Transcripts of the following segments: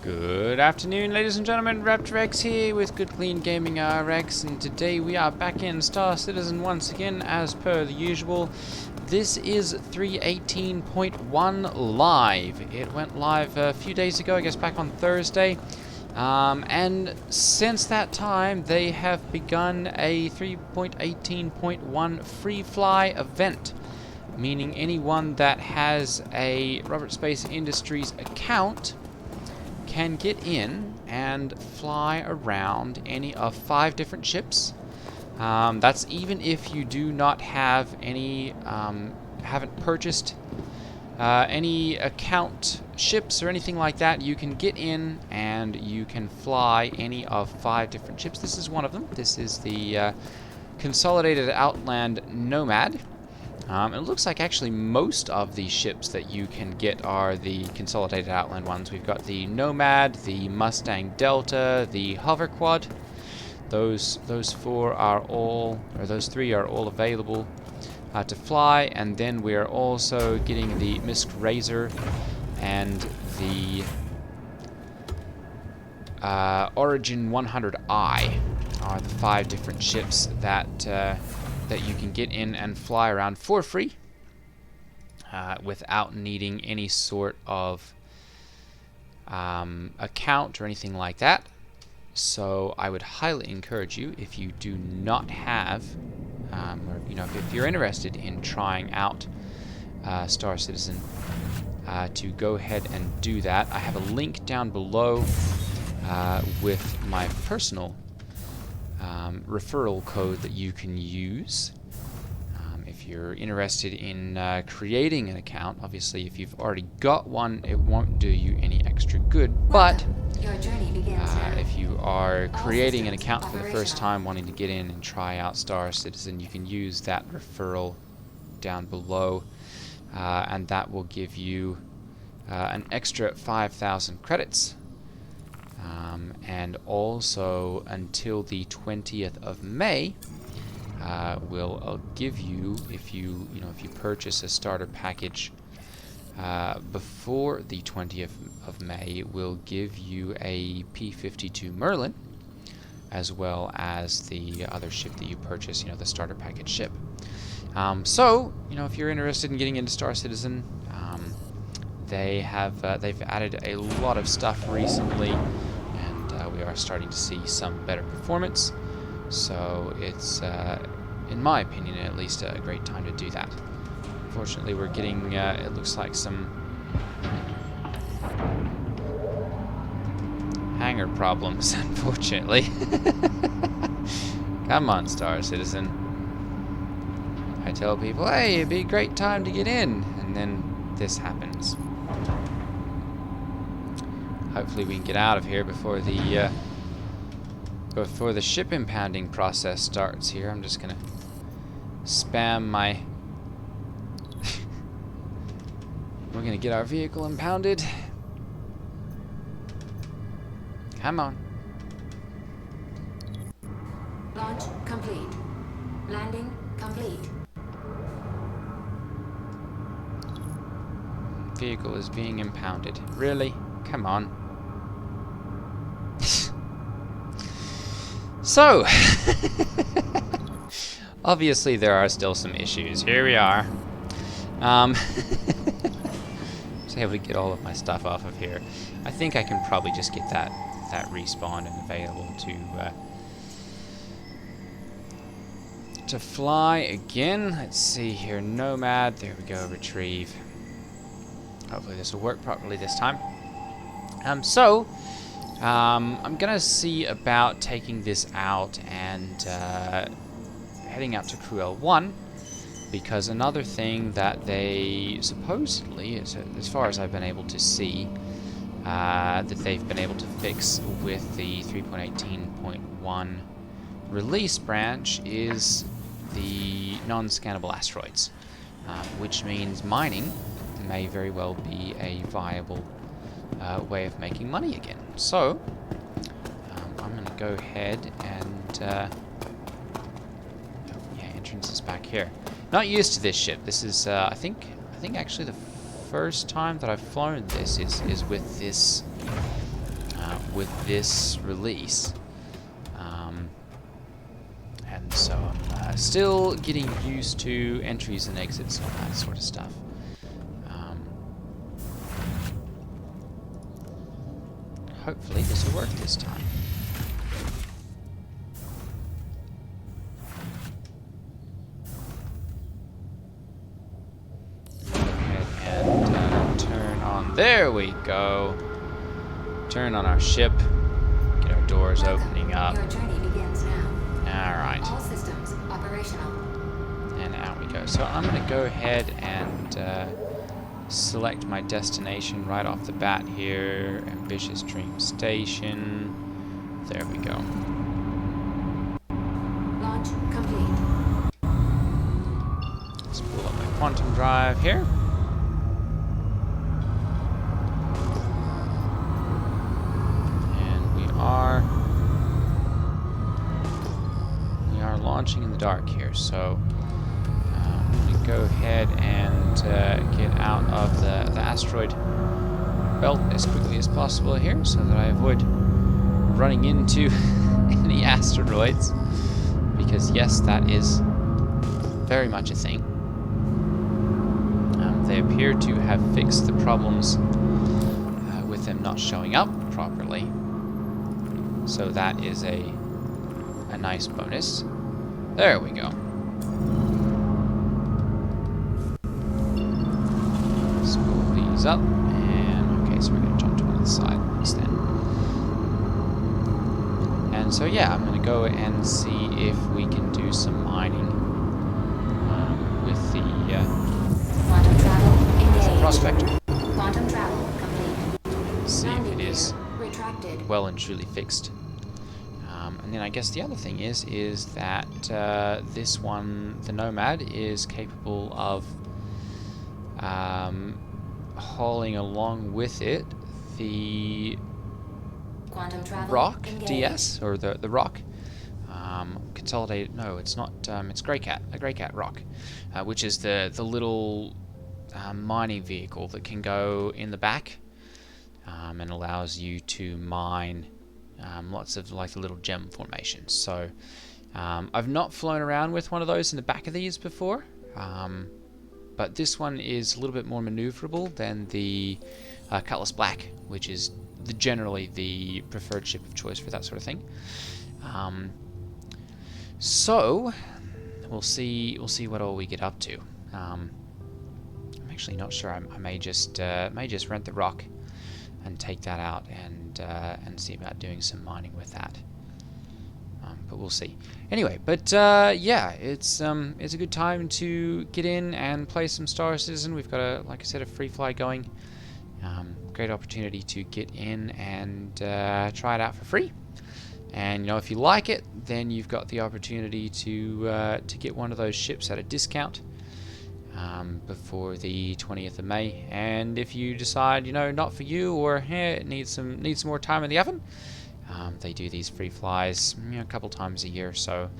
Good afternoon, ladies and gentlemen. Raptor X here with Good Clean Gaming RX, and today we are back in Star Citizen once again, as per the usual. This is 3.18.1 live. It went live a few days ago, I guess back on Thursday. And since that time, they have begun a 3.18.1 free fly event, meaning anyone that has a Robert Space Industries account can get in and fly around any of 5 different ships. That's even if you do not have any, haven't purchased any account ships or anything like that. You can get in and you can fly any of 5 different ships. This is one of them. This is the Consolidated Outland Nomad. It looks like actually most of the ships that you can get are the Consolidated Outland ones. We've got the Nomad, the Mustang Delta, the Hover Quad. Those 4 are all, or those 3 are all available to fly. And then we're also getting the Mist Razor and the Origin 100i are the 5 different ships that you can get in and fly around for free without needing any sort of account or anything like that. So I would highly encourage you, if you do not have, or if you're interested in trying out Star Citizen, to go ahead and do that. I have a link down below with my personal referral code that you can use if you're interested in creating an account. Obviously, if you've already got one, it won't do you any extra good, but if you are creating an account for the first time, wanting to get in and try out Star Citizen, you can use that referral down below, and that will give you an extra 5,000 credits. And also until the 20th of May, will give you, if you purchase a starter package before the 20th of May, will give you a P-52 Merlin, as well as the other ship that you purchase, the starter package ship. So if you're interested in getting into Star Citizen, they've added a lot of stuff recently. We are starting to see some better performance, so it's, in my opinion at least, a great time to do that. Unfortunately, we're getting, it looks like some hangar problems, unfortunately. Come on, Star Citizen. I tell people, hey, it'd be a great time to get in, and then this happens. Hopefully we can get out of here before the ship impounding process starts here. I'm just gonna spam my we're gonna get our vehicle impounded. Come on. Launch complete. Landing complete. Vehicle is being impounded. Really? Come on. So, obviously there are still some issues. Here we are. Just able to get all of my stuff off of here. I think I can probably just get that respawned and available to fly again. Let's see here. Nomad. There we go. Retrieve. Hopefully this will work properly this time. I'm gonna see about taking this out and heading out to Crew L1, because another thing that they supposedly, as far as I've been able to see, that they've been able to fix with the 3.18.1 release branch is the non-scannable asteroids, which means mining may very well be a viable way of making money again. So I'm going to go ahead and entrance is back here. Not used to this ship. This is I think actually the first time that I've flown this is with this with this release. And so I'm still getting used to entries and exits and all that sort of stuff. Hopefully this will work this time. Go ahead and turn on. There we go. Turn on our ship. Get our doors opening up. Your journey begins now. Alright. All systems operational. And out we go. So I'm going to go ahead and select my destination right off the bat here. Ambitious Dream Station. There we go. Launch complete. Let's pull up my quantum drive here. And we are launching in the dark here. So I'm going to go ahead and get out of the asteroid belt as quickly as possible here so that I avoid running into any asteroids, because yes, that is very much a thing. They appear to have fixed the problems with them not showing up properly, so that is a nice bonus. There we go. Let's pull these up, and okay, so we're going to jump to one of the sides then. And so yeah, I'm going to go and see if we can do some mining with the Quantum travel engaged. Prospector. Quantum travel complete. See if Landing it is gear retracted. well and truly fixed. And then I guess the other thing is that this one, the Nomad, is capable of hauling along with it the Quantum travel Rock engaged. DS, or the Rock. Consolidated, no, it's not, it's a Grey Cat Rock, which is the little mining vehicle that can go in the back and allows you to mine lots of like the little gem formations. So I've not flown around with one of those in the back of these before, but this one is a little bit more maneuverable than the Cutlass Black, which is generally the preferred ship of choice for that sort of thing. So we'll see what all we get up to. I'm actually not sure. I may just rent the Rock and take that out and see about doing some mining with that. But we'll see. Anyway, but yeah, it's a good time to get in and play some Star Citizen. We've got like I said, a free fly going. Great opportunity to get in and try it out for free. And you know, if you like it, then you've got the opportunity to get one of those ships at a discount before the 20th of May. And if you decide, you know, not for you, or it needs some more time in the oven, they do these free flies, you know, a couple times a year. So,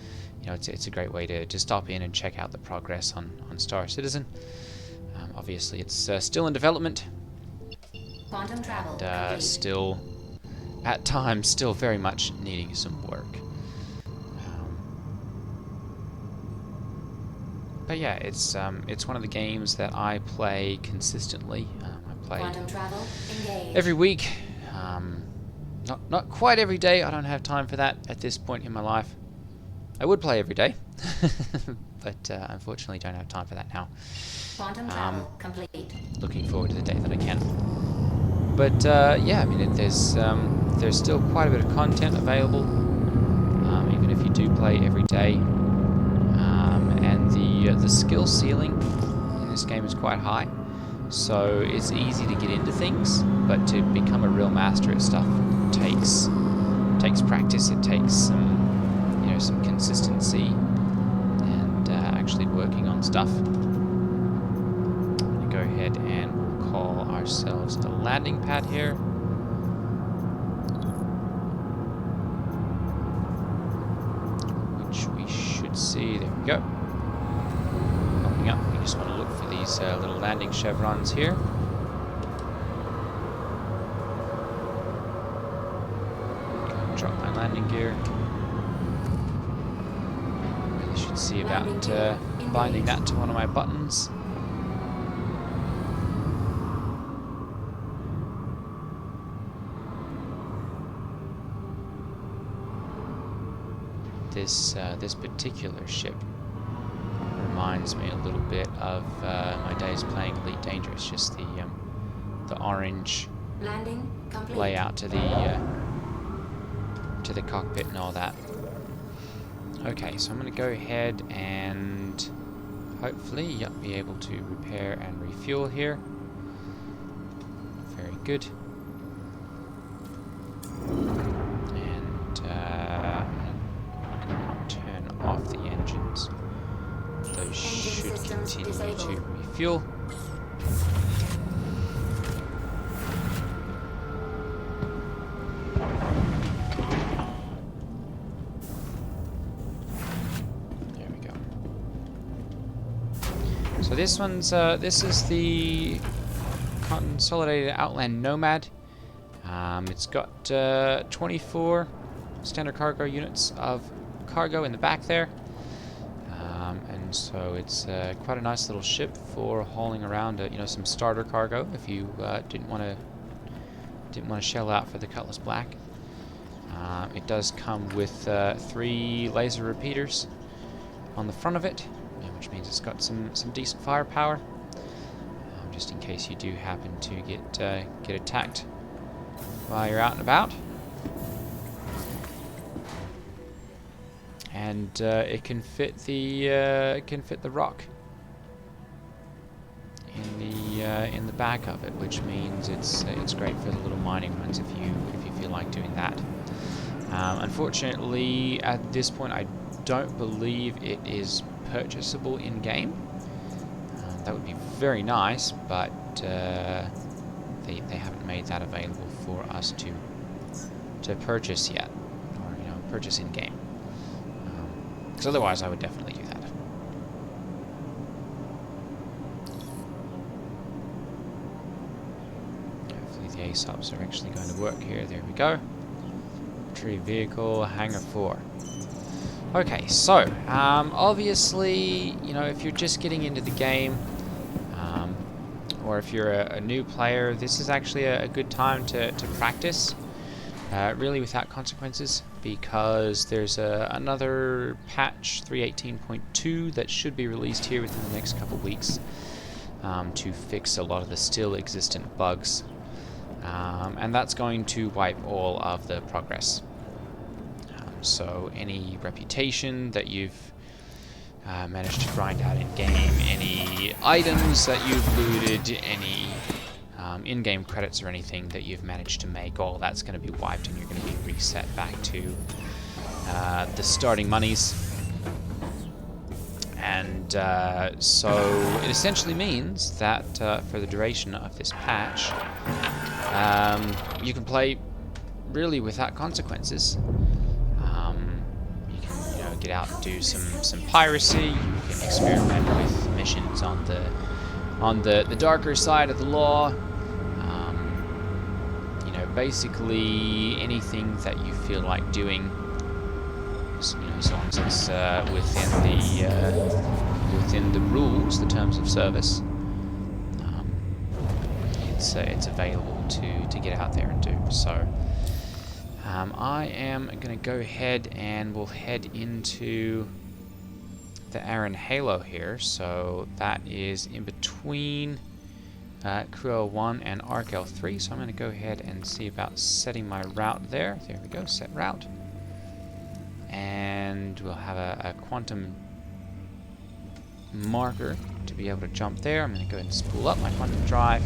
you know, it's a great way to stop in and check out the progress on Star Citizen. Obviously, it's still in development. Quantum travel And still, at times, still very much needing some work. But yeah, it's one of the games that I play consistently. I play Quantum travel engaged. every week. Not quite every day. I don't have time for that at this point in my life. I would play every day, but unfortunately don't have time for that now. Quantum travel complete. Looking forward to the day that I can. But yeah, I mean, there's still quite a bit of content available, even if you do play every day. And the skill ceiling in this game is quite high, so it's easy to get into things. But to become a real master at stuff takes practice. It takes some consistency and actually working on stuff. I'm gonna go ahead and call ourselves a landing pad here. Which we should see. There we go. Popping up. We just want to look for these little landing chevrons here. drop my landing gear. Really should see about binding that to one of my buttons. This particular ship reminds me a little bit of my days playing Elite Dangerous. Just the orange layout to the cockpit and all that. Okay, so I'm going to go ahead and hopefully be able to repair and refuel here. Very good. And turn off the engines. Those should continue to refuel. So this one's this is the Consolidated Outland Nomad. It's got 24 standard cargo units of cargo in the back there, and so it's quite a nice little ship for hauling around, you know, some starter cargo if you didn't want to shell out for the Cutlass Black. It does come with 3 laser repeaters on the front of it, which means it's got some decent firepower, just in case you do happen to get attacked while you're out and about. And it can fit the rock in the back of it, which means it's great for the little mining runs if you feel like doing that. Unfortunately, at this point, I don't believe it is purchasable in game. That would be very nice, but they haven't made that available for us to purchase yet, or purchase in game. Because otherwise, I would definitely do that. Hopefully, the ASOPs are actually going to work here. There we go. Tree vehicle, hangar 4. Okay, so obviously, if you're just getting into the game, or if you're a new player, this is actually a good time to practice, really without consequences, because there's another patch 3.18.2 that should be released here within the next couple weeks to fix a lot of the still existent bugs, and that's going to wipe all of the progress. So any reputation that you've managed to grind out in game, any items that you've looted, any in-game credits or anything that you've managed to make, all that's going to be wiped and you're going to be reset back to the starting monies. And so it essentially means that for the duration of this patch, you can play really without consequences. Get out and do some piracy. You can experiment with missions on the darker side of the law. Basically anything that you feel like doing. As long as it's within the rules, the terms of service. It's available to get out there and do so. I am going to go ahead and we'll head into the Aaron Halo here. So that is in between Crew L1 and Arc L3. So I'm going to go ahead and see about setting my route there. There we go, set route. And we'll have a quantum marker to be able to jump there. I'm going to go ahead and spool up my quantum drive.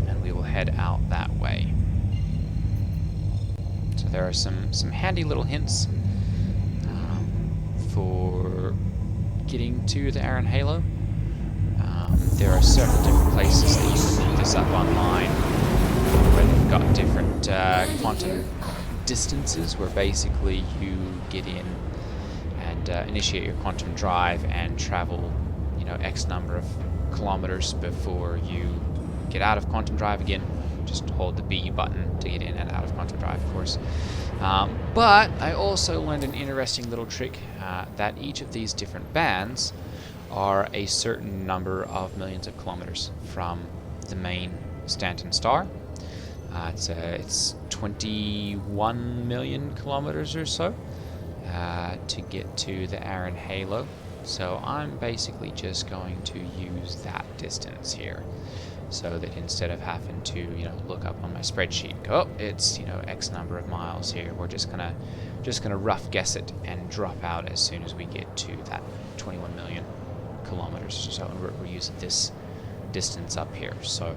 And we will head out that way. So there are some handy little hints for getting to the Aaron Halo. There are several different places that you can look this up online where they've got different quantum distances where basically you get in and initiate your quantum drive and travel, X number of kilometers before you get out of quantum drive again just hold the B button to get in and out of quantum drive, of course. But I also learned an interesting little trick that each of these different bands are a certain number of millions of kilometers from the main Stanton star. It's 21 million kilometers or so to get to the Aaron halo. So I'm basically just going to use that distance here, so that instead of having to look up on my spreadsheet and go, oh, it's X number of miles here, we're just gonna rough guess it and drop out as soon as we get to that 21 million kilometers or so, and we're using this distance up here. So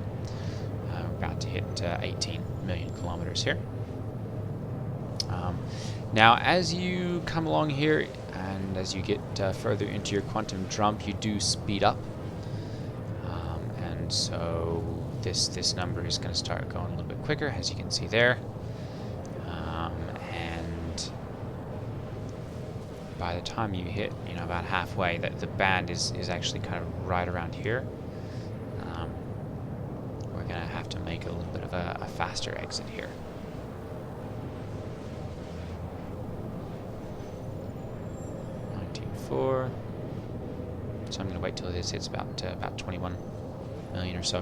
we're about to hit 18 million kilometers here. Now, as you come along here and as you get further into your quantum jump, you do speed up, and so this number is going to start going a little bit quicker, as you can see there. And by the time you hit about halfway, the band is actually kind of right around here. We're going to have to make a little bit of a faster exit here. 19.4. So I'm going to wait till this hits about 21 million or so,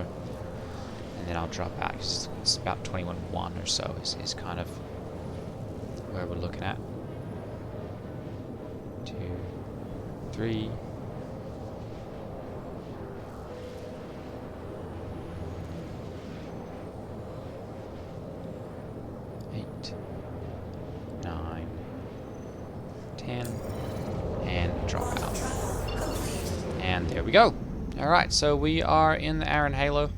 and then I'll drop out. It's about 21.1 or so is kind of where we're looking at. 2, 3. 8, 9, 10, and drop out. And there we go. Alright, so we are in the Aaron halo,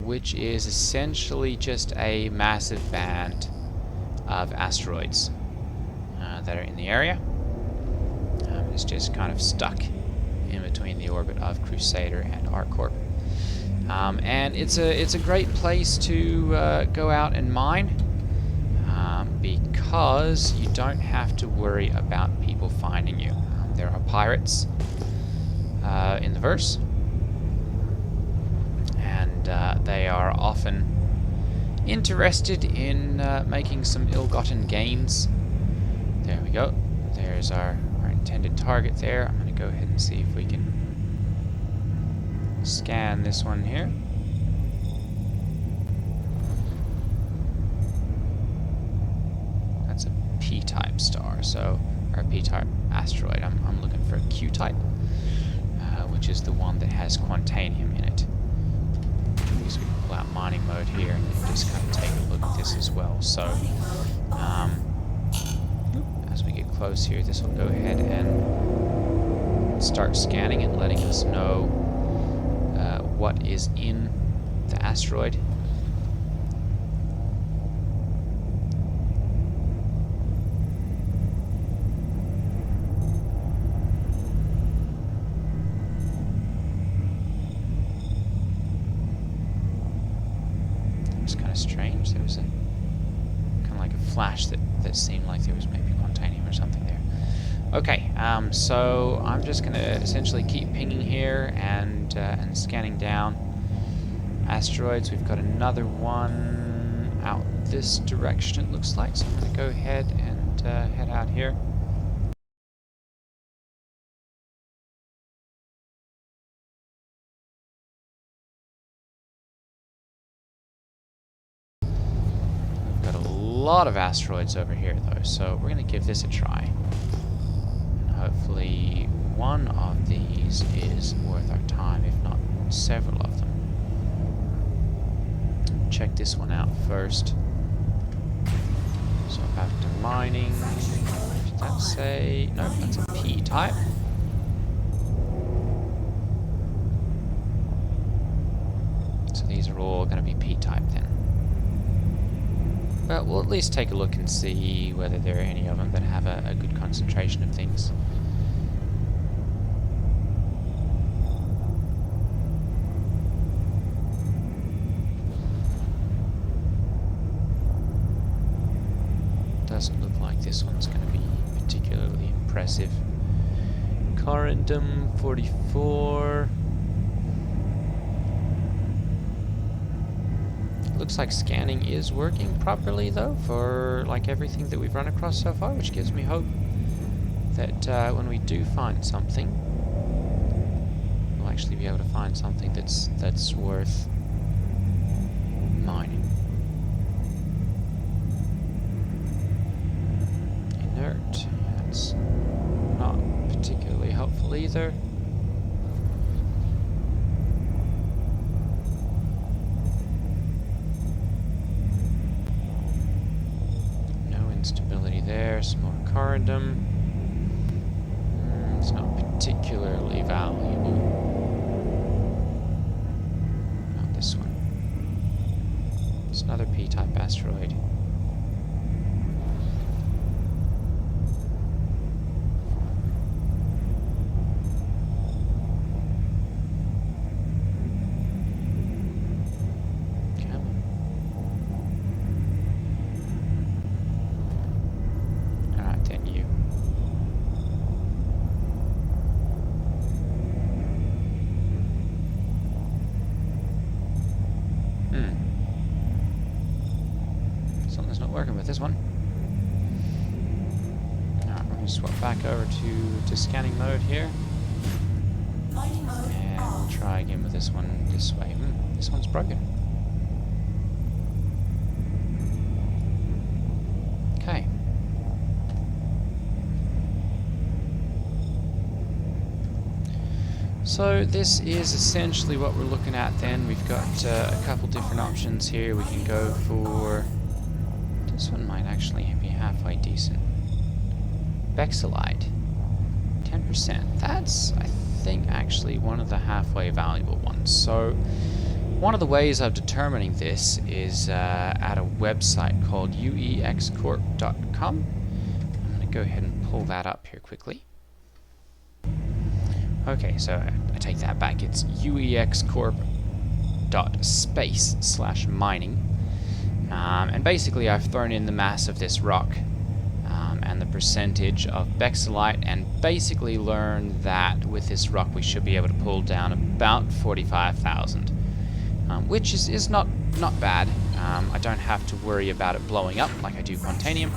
which is essentially just a massive band of asteroids that are in the area. It's just kind of stuck in between the orbit of Crusader and ArcCorp. And it's a great place to go out and mine, because you don't have to worry about people finding you. There are pirates in the verse, and they are often interested in making some ill-gotten gains. There we go. There's our intended target there. I'm going to go ahead and see if we can scan this one here. That's a P-type star, so, or a P-type asteroid. I'm looking for a Q-type, which is the one that has quantanium in it. So we can pull out mining mode here and just kind of take a look at this as well. So, as we get close here, this will go ahead and start scanning and letting us know what is in the asteroid. It's kind of strange. There was a kind of like a flash that seemed like there was maybe quantanium or something there. Okay, so I'm just going to essentially keep pinging here and scanning down asteroids. We've got another one out this direction, it looks like, so I'm going to go ahead and head out here. We've got a lot of asteroids over here, though, so we're going to give this a try. Hopefully one of these is worth our time, if not several of them. Check this one out first. So back to mining. What did that say? No, that's a P-type. So these are all going to be P-type then. But we'll at least take a look and see whether there are any of them that have a good concentration of things. Doesn't look like this one's going to be particularly impressive. Corundum 44. looks like scanning is working properly though for like everything that we've run across so far, which gives me hope that when we do find something, we'll actually be able to find something that's worth mining. Inert. That's not particularly helpful either. No instability there. Some more corundum. It's not particularly valuable. Not this one. It's another P-type asteroid. Something's not working with this one. Alright, we're going to swap back over to scanning mode here. And try again with this one this way. This one's broken. Okay. So this is essentially what we're looking at then. We've got a couple different options here. We can go for... This one might actually be halfway decent. Bexelite. 10%. That's, I think, actually one of the halfway valuable ones. So one of the ways of determining this is at a website called uexcorp.com. I'm going to go ahead and pull that up here quickly. Okay, so I take that back. It's uexcorp.space/mining. And basically I've thrown in the mass of this rock and the percentage of bexelite, and basically learned that with this rock we should be able to pull down about 45,000, which is not bad. I don't have to worry about it blowing up like I do quantanium.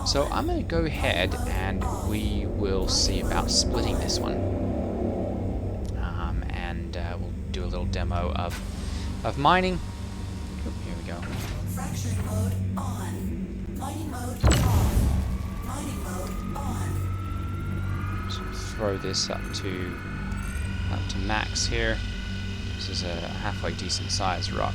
So I'm going to go ahead and we will see about splitting this one. And we'll do a little demo of mining. Oh, here we go. Fracturing mode on. Mining mode off. Mining mode on. So throw this up to max here. This is a halfway decent sized rock.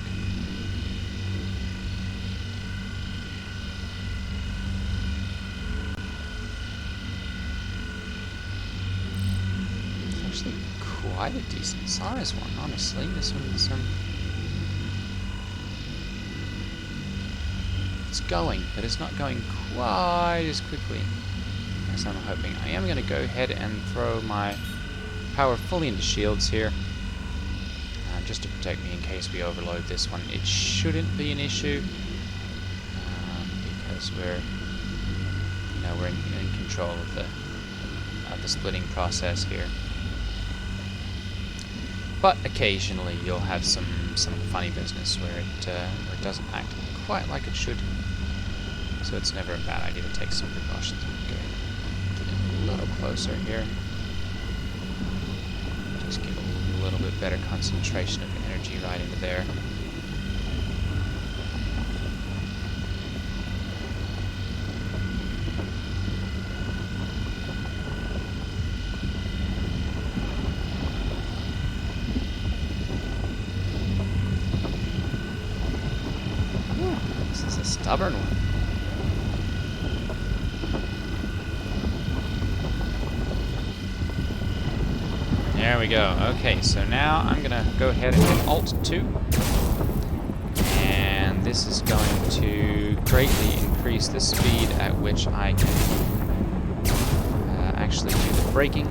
It's actually quite a decent sized one, honestly. This one's it's going, but it's not going quite as quickly as I'm hoping. I am going to go ahead and throw my power fully into shields here, just to protect me in case we overload this one. It shouldn't be an issue because we're in control of the splitting process here. But occasionally you'll have some funny business where it doesn't act quite like it should. So it's never a bad idea to take some precautions. Get a little closer here. Just get a little bit better concentration of energy right into there. This is a stubborn one. There we go. Okay, so now I'm going to go ahead and hit Alt-2. And this is going to greatly increase the speed at which I can actually do the braking.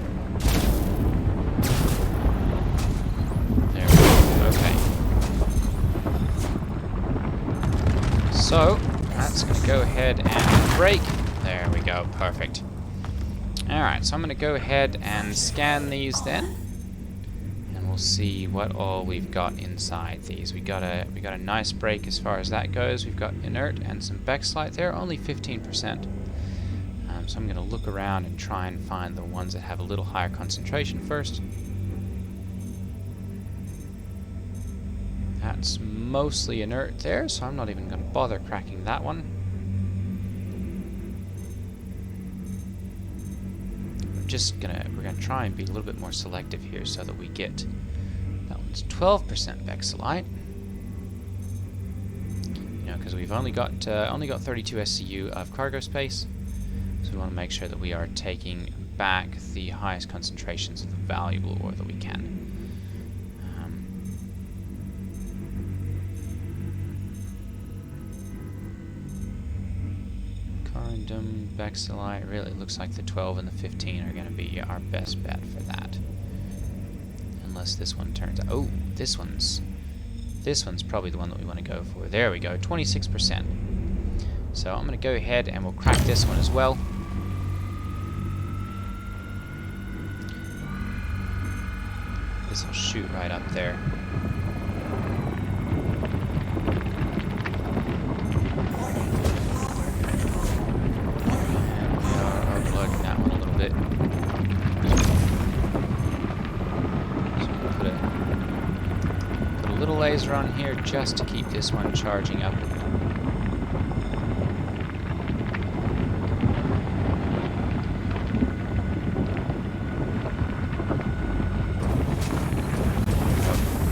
There we go. Okay. So, that's going to go ahead and brake. There we go. Perfect. Alright, so I'm going to go ahead and scan these then. we'll see what all we've got inside these. We got a nice break as far as that goes. We've got inert and some backslide there, only 15%. So I'm going to look around and try and find the ones that have a little higher concentration first. That's mostly inert there, so I'm not even going to bother cracking that one. We're gonna try and be a little bit more selective here so that we get, that one's 12% Vexillite. You know, because we've only got 32 SCU of cargo space, so we want to make sure that we are taking back the highest concentrations of the valuable ore that we can. Vexillite, really looks like the 12 and the 15 are going to be our best bet for that. Unless this one turns out... Oh, this one's probably the one that we want to go for. There we go, 26%. So I'm going to go ahead and we'll crack this one as well. This will shoot right up there. Laser on here just to keep this one charging up. And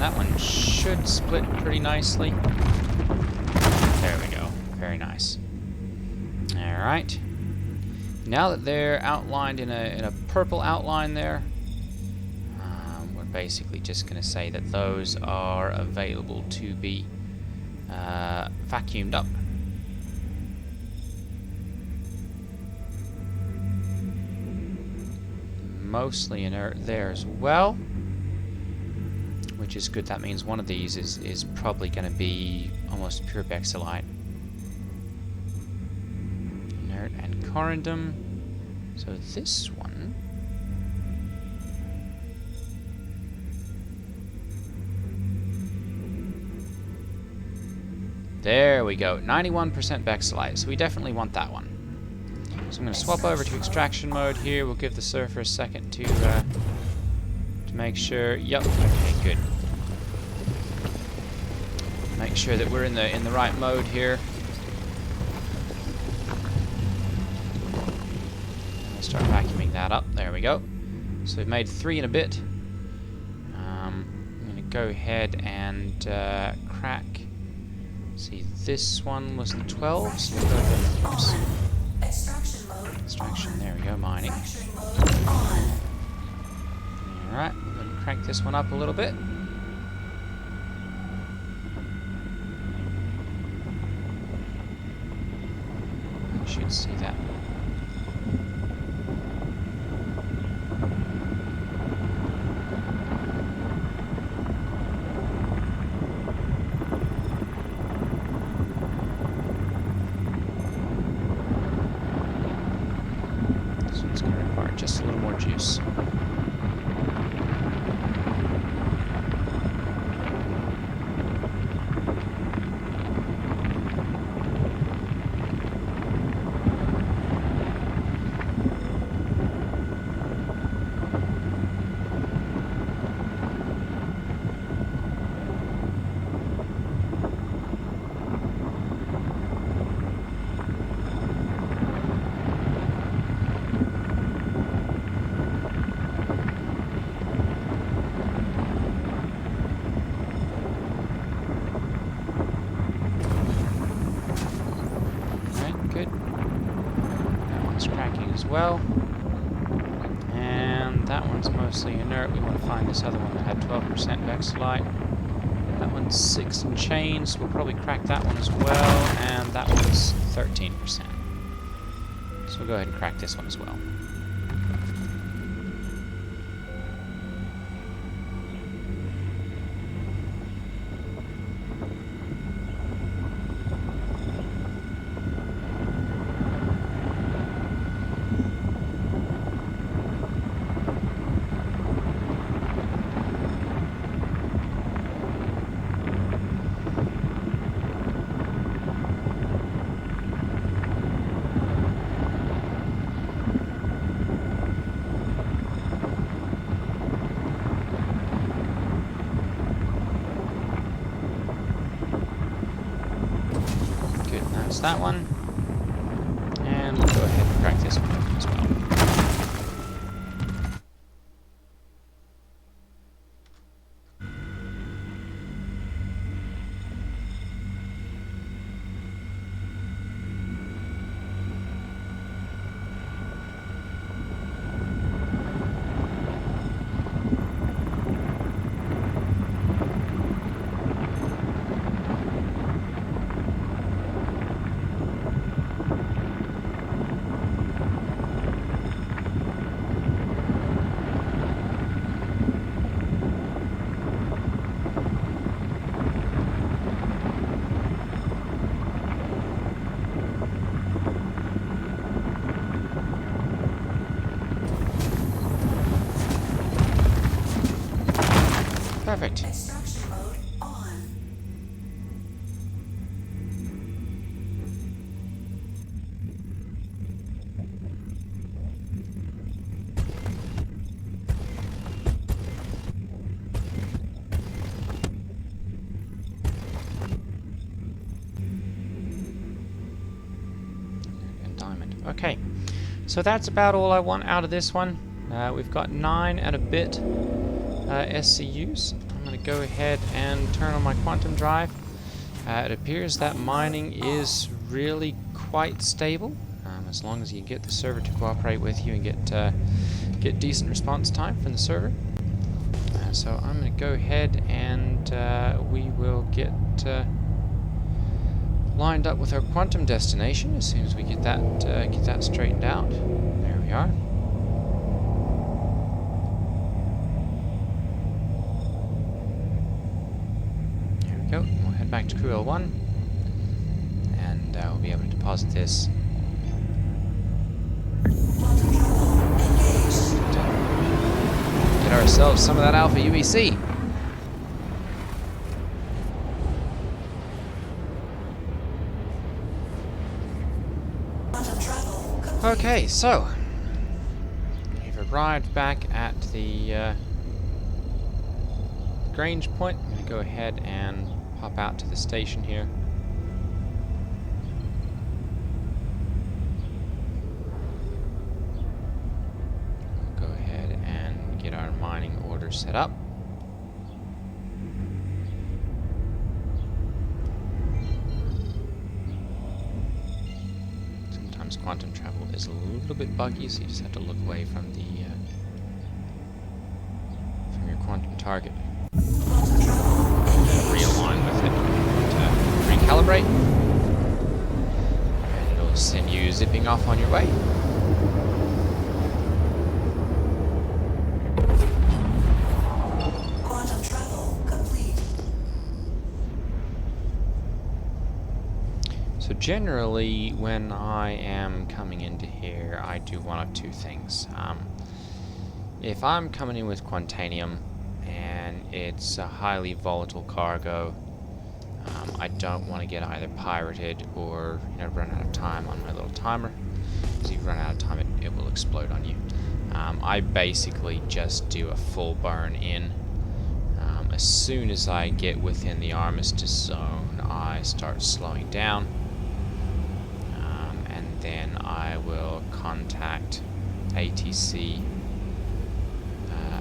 that one should split pretty nicely. There we go. Very nice. Alright. Now that they're outlined in a purple outline there, basically just going to say that those are available to be vacuumed up. Mostly inert there as well, which is good. That means one of these is probably going to be almost pure Vexillite. Inert and corundum. So this one, there we go, 91% Vexillite, so we definitely want that one. So I'm going to swap over to extraction mode here. We'll give the surfer a second to make sure. Yep, okay, good. Make sure that we're in the right mode here. And we'll start vacuuming that up. There we go. So we've made 3 in a bit. I'm going to go ahead and crack. See, this one was the 12, so we'll go ahead. Oops. Extraction mode. Extraction, there we go, mining. Alright, we're going to crank this one up a little bit. You should see that. Just a little more juice. Well, and that one's mostly inert. We want to find this other one that had 12% Vexillite. That one's 6 and change, so we'll probably crack that one as well, and that one's 13%. So we'll go ahead and crack this one as well. That's that one. And we'll go ahead and crack this one open as well. Perfect. Extraction mode on. And diamond. Okay. So that's about all I want out of this one. We've got 9 and a bit SCUs. I'm going to go ahead and turn on my quantum drive. It appears that mining is really quite stable, as long as you get the server to cooperate with you and get decent response time from the server. So I'm going to go ahead and we will get lined up with our quantum destination as soon as we get that straightened out. There we are. Go. We'll head back to crew L1 and we'll be able to deposit this. Get ourselves some of that alpha UEC. Okay, so we've arrived back at the Grange point. I'm going to go ahead and pop out to the station here. We'll go ahead and get our mining order set up. Sometimes quantum travel is a little bit buggy, so you just have to look away from the from your quantum target. Realign with it to recalibrate, and it'll send you zipping off on your way. Quantum travel complete. So generally, when I am coming into here, I do one of two things. If I'm coming in with Quantanium, and it's a highly volatile cargo, I don't want to get either pirated or run out of time on my little timer. Because if you run out of time, it will explode on you. I basically just do a full burn in. As soon as I get within the armistice zone, I start slowing down, and then I will contact ATC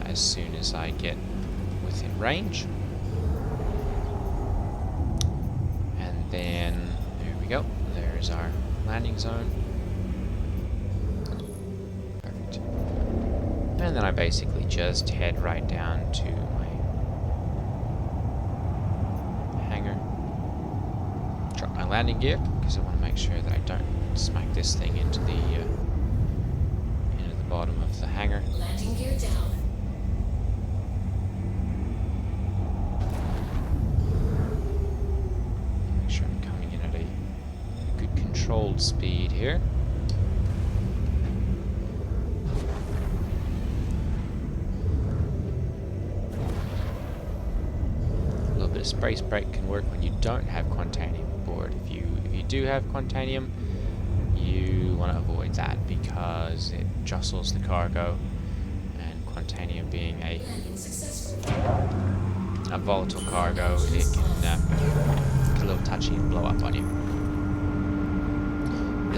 as soon as I get within range. And then there we go. There's our landing zone. Perfect. And then I basically just head right down to my hangar. Drop my landing gear because I want to make sure that I don't smack this thing into the bottom of the hangar. Landing gear down. Make sure I'm coming in at a good controlled speed here. A little bit of space brake can work when you don't have Quantanium aboard. If you do have Quantanium, you want to avoid that because it jostles the cargo, and Quantanium being a volatile cargo, it can get a little touchy and blow up on you.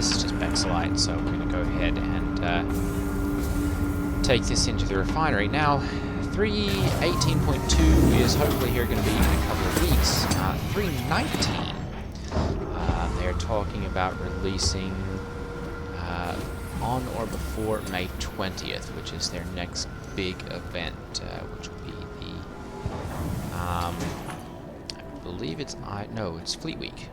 this is just Bexolite, so we're going to go ahead and take this into the refinery. Now, 3.18.2 is hopefully here going to be in a couple of weeks. 3.19, they're talking about releasing on or before May 20th, which is their next big event, which will be the, I believe it's, it's Fleet Week.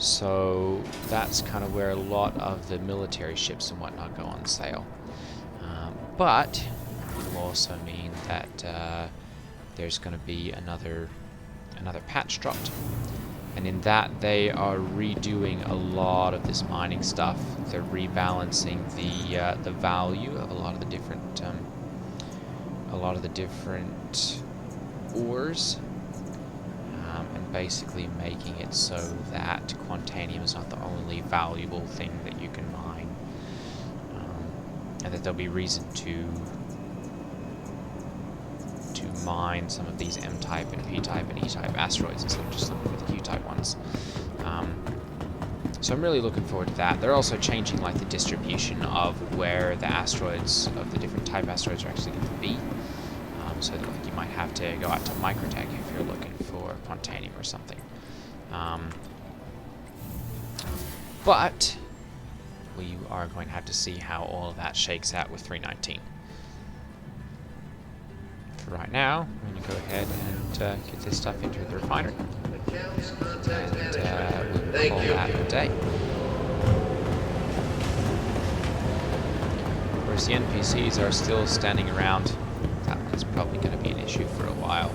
So that's kind of where a lot of the military ships and whatnot go on sale. But it will also mean that there's going to be another patch dropped. And in that, they are redoing a lot of this mining stuff. They're rebalancing the value of a lot of the different ores, and basically making it so that Quantanium is not the only valuable thing that you can mine, and that there'll be reason to mine some of these M-type and P-type and E-type asteroids instead of just looking at the Q-type ones. So I'm really looking forward to that. They're also changing like the distribution of where the asteroids, of the different type asteroids, are actually going to be. So that, like, you might have to go out to Microtech if you're looking for Quantanium or something. But we are going to have to see how all of that shakes out with 3.19. For right now, I'm going to go ahead and get this stuff into the refinery. And we'll call that a day. Of course, the NPCs are still standing around. That one's probably going to be an issue for a while.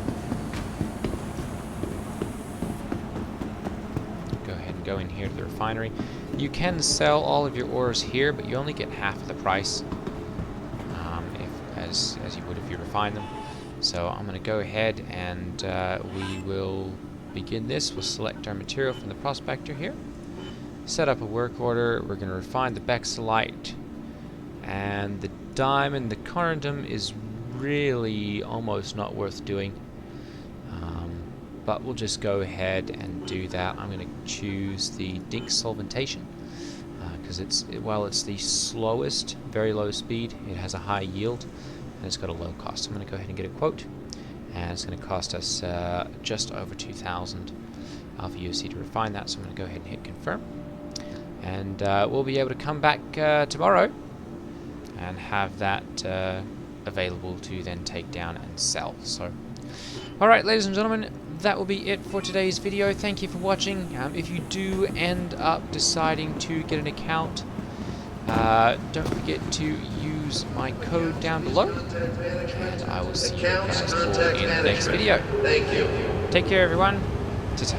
Go ahead and go in here to the refinery. You can sell all of your ores here, but you only get half of the price, as you would if you refine them. So I'm going to go ahead and we will begin this. We'll select our material from the Prospector here, set up a work order. We're going to refine the Bexolite, and the diamond, the corundum, is really almost not worth doing, but we'll just go ahead and do that. I'm going to choose the Dink Solventation because while it's the slowest, very low speed, it has a high yield and it's got a low cost. So I'm going to go ahead and get a quote, and it's going to cost us just over 2,000 Alpha USD to refine that. So I'm going to go ahead and hit confirm, and we'll be able to come back tomorrow and have that available to then take down and sell. So, alright, ladies and gentlemen, that will be it for today's video. Thank you for watching. If you do end up deciding to get an account, don't forget to use my code down below, and I will see you guys all in the next video. Thank you. Take care, everyone. Ta-ta.